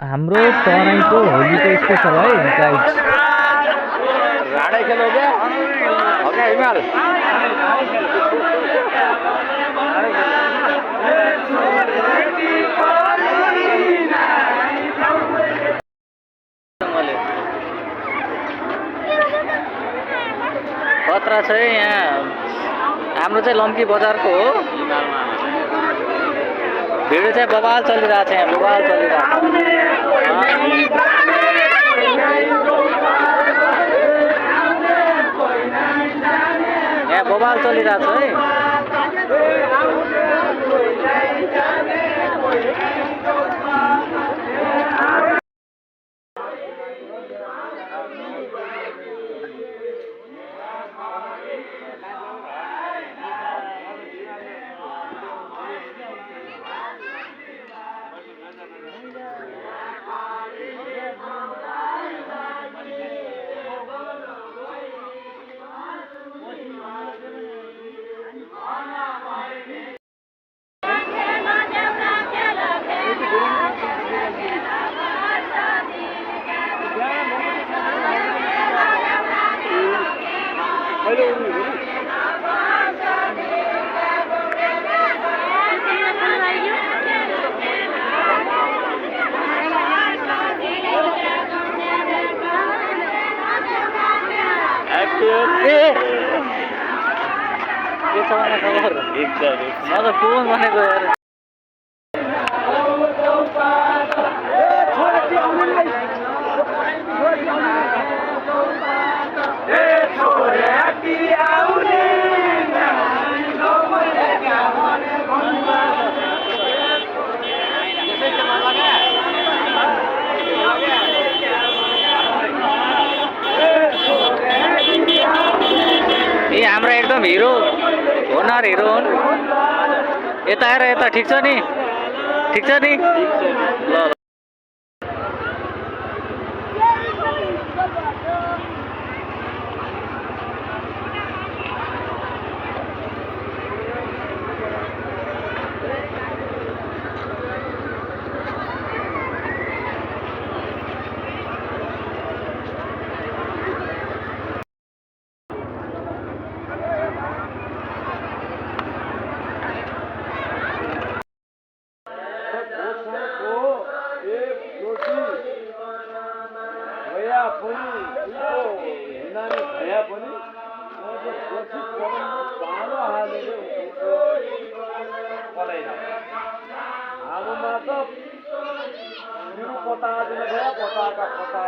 हाम्रो तराईको होलीको स्पेसल है गाइड्स। राडै खेलो क्या हो क्या हिमाल खतरा छ है यहाँ। हाम्रो चाहिँ लम्की बजारको हो। भिडियो चाहिँ बवाल चलिरहेको छ यहाँ, बवाल चलिरहेको छ। यहाँ बवाल चलिरहेको छ है। के छ भने खबर एकदम म त फोन भनेको यार। ए हाम्रो एकदम हिरो होनर हिरो हुन्। यता आएर यता ठिक छ नि, ठिक छ नि ल ल। पता पता पता